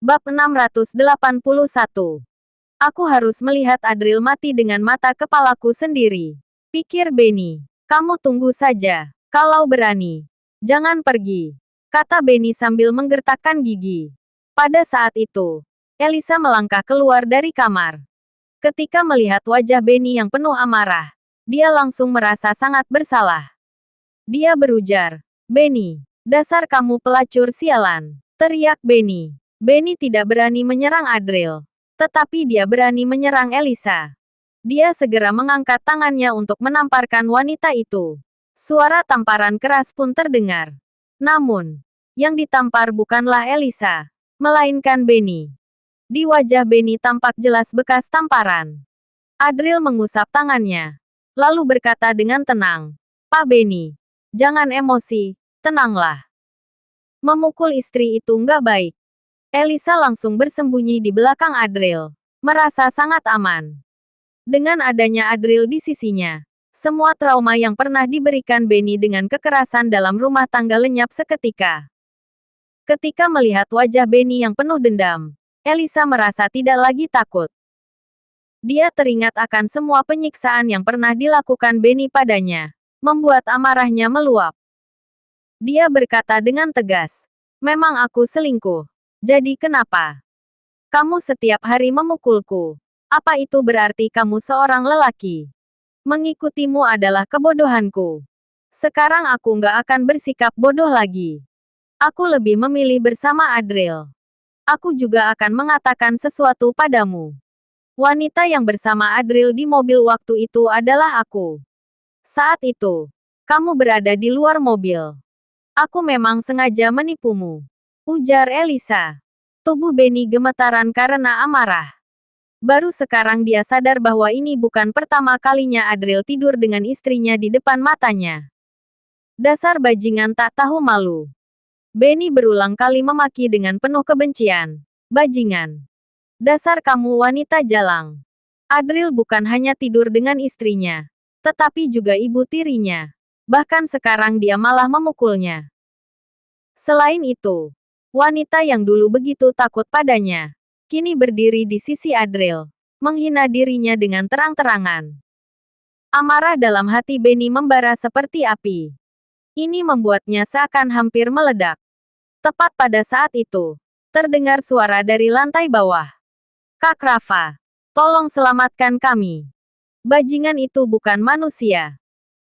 Bab 681. Aku harus melihat Adril mati dengan mata kepalaku sendiri. Pikir Benny. Kamu tunggu saja. Kalau berani. Jangan pergi. Kata Benny sambil menggertakkan gigi. Pada saat itu, Elisa melangkah keluar dari kamar. Ketika melihat wajah Benny yang penuh amarah, dia langsung merasa sangat bersalah. Dia berujar, "Benny, dasar kamu pelacur sialan," teriak Benny. Benny tidak berani menyerang Adril, tetapi dia berani menyerang Elisa. Dia segera mengangkat tangannya untuk menamparkan wanita itu. Suara tamparan keras pun terdengar. Namun, yang ditampar bukanlah Elisa, melainkan Benny. Di wajah Benny tampak jelas bekas tamparan. Adril mengusap tangannya, lalu berkata dengan tenang, "Pak Benny, jangan emosi, tenanglah. Memukul istri itu nggak baik." Elisa langsung bersembunyi di belakang Adril, merasa sangat aman. Dengan adanya Adril di sisinya, semua trauma yang pernah diberikan Benny dengan kekerasan dalam rumah tangga lenyap seketika. Ketika melihat wajah Benny yang penuh dendam, Elisa merasa tidak lagi takut. Dia teringat akan semua penyiksaan yang pernah dilakukan Benny padanya, membuat amarahnya meluap. Dia berkata dengan tegas, "Memang aku selingkuh. Jadi kenapa? Kamu setiap hari memukulku. Apa itu berarti kamu seorang lelaki? Mengikutimu adalah kebodohanku. Sekarang aku nggak akan bersikap bodoh lagi. Aku lebih memilih bersama Adril. Aku juga akan mengatakan sesuatu padamu. Wanita yang bersama Adril di mobil waktu itu adalah aku. Saat itu, kamu berada di luar mobil. Aku memang sengaja menipumu," ujar Elisa. Tubuh Benny gemetaran karena amarah. Baru sekarang dia sadar bahwa ini bukan pertama kalinya Adril tidur dengan istrinya di depan matanya. Dasar bajingan tak tahu malu. Benny berulang kali memaki dengan penuh kebencian. "Bajingan. Dasar kamu wanita jalang." Adril bukan hanya tidur dengan istrinya, tetapi juga ibu tirinya. Bahkan sekarang dia malah memukulnya. Selain itu, wanita yang dulu begitu takut padanya, kini berdiri di sisi Adril, menghina dirinya dengan terang-terangan. Amarah dalam hati Benny membara seperti api. Ini membuatnya seakan hampir meledak. Tepat pada saat itu, terdengar suara dari lantai bawah. "Kak Rafa, tolong selamatkan kami. Bajingan itu bukan manusia.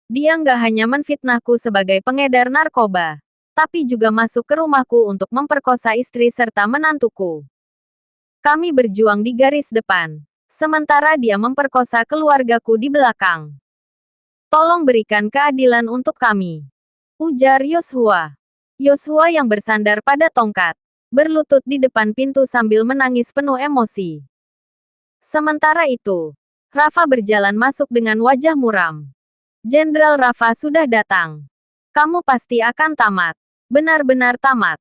Dia nggak hanya menfitnahku sebagai pengedar narkoba, tapi juga masuk ke rumahku untuk memperkosa istri serta menantuku. Kami berjuang di garis depan, sementara dia memperkosa keluargaku di belakang. Tolong berikan keadilan untuk kami," ujar Yoshua. Yoshua yang bersandar pada tongkat, berlutut di depan pintu sambil menangis penuh emosi. Sementara itu, Rafa berjalan masuk dengan wajah muram. "Jenderal Rafa sudah datang. Kamu pasti akan tamat. Benar-benar tamat,"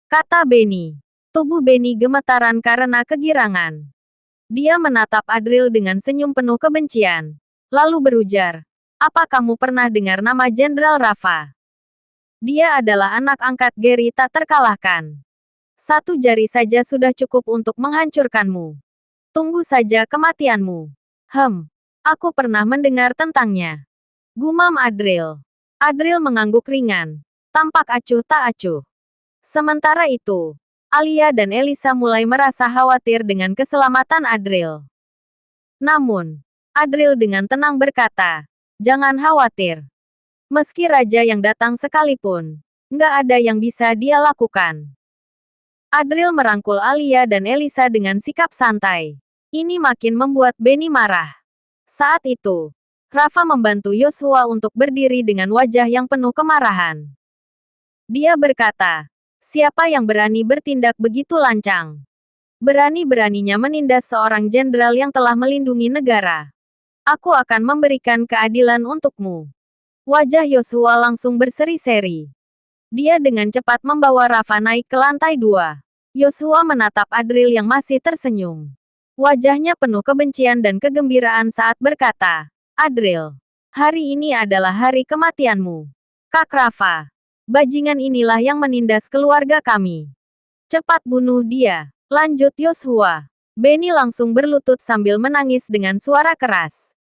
kata Benny. Tubuh Benny gemetaran karena kegirangan. Dia menatap Adril dengan senyum penuh kebencian, lalu berujar, "Apa kamu pernah dengar nama Jenderal Rafa? Dia adalah anak angkat Gary tak terkalahkan. Satu jari saja sudah cukup untuk menghancurkanmu. Tunggu saja kematianmu." Aku pernah mendengar tentangnya," gumam Adril. Adril mengangguk ringan, tampak acuh tak acuh. Sementara itu, Alia dan Elisa mulai merasa khawatir dengan keselamatan Adril. Namun, Adril dengan tenang berkata, "Jangan khawatir. Meski raja yang datang sekalipun, nggak ada yang bisa dia lakukan." Adril merangkul Alia dan Elisa dengan sikap santai. Ini makin membuat Benny marah. Saat itu, Rafa membantu Yoshua untuk berdiri dengan wajah yang penuh kemarahan. Dia berkata, "Siapa yang berani bertindak begitu lancang? Berani-beraninya menindas seorang jenderal yang telah melindungi negara. Aku akan memberikan keadilan untukmu." Wajah Yoshua langsung berseri-seri. Dia dengan cepat membawa Rafa naik ke lantai 2. Yoshua menatap Adril yang masih tersenyum. Wajahnya penuh kebencian dan kegembiraan saat berkata, "Adril, hari ini adalah hari kematianmu. Kak Rafa, bajingan inilah yang menindas keluarga kami. Cepat bunuh dia." Lanjut Yoshua. Benny langsung berlutut sambil menangis dengan suara keras.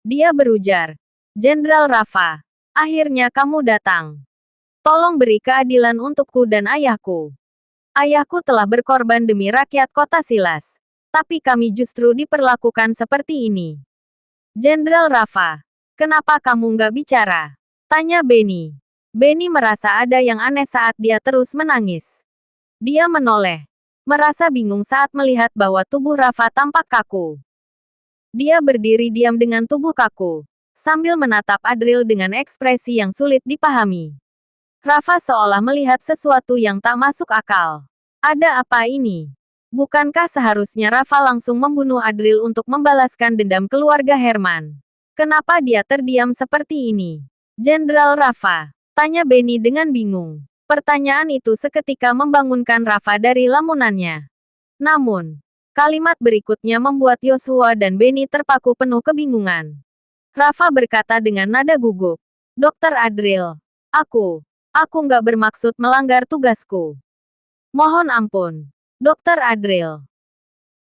Dia berujar, Jenderal Rafa, akhirnya kamu datang. Tolong beri keadilan untukku dan ayahku. Ayahku telah berkorban demi rakyat kota Silas. Tapi kami justru diperlakukan seperti ini. Jenderal Rafa, kenapa kamu nggak bicara? Tanya Benny. Benny merasa ada yang aneh saat dia terus menangis. Dia menoleh. Merasa bingung saat melihat bahwa tubuh Rafa tampak kaku. Dia berdiri diam dengan tubuh kaku, sambil menatap Adril dengan ekspresi yang sulit dipahami. Rafa seolah melihat sesuatu yang tak masuk akal. Ada apa ini? Bukankah seharusnya Rafa langsung membunuh Adril untuk membalaskan dendam keluarga Herman? Kenapa dia terdiam seperti ini? Jenderal Rafa, tanya Benny dengan bingung. Pertanyaan itu seketika membangunkan Rafa dari lamunannya. Namun, kalimat berikutnya membuat Yoshua dan Benny terpaku penuh kebingungan. Rafa berkata dengan nada gugup, Dokter Adril, aku nggak bermaksud melanggar tugasku. Mohon ampun, Dokter Adril.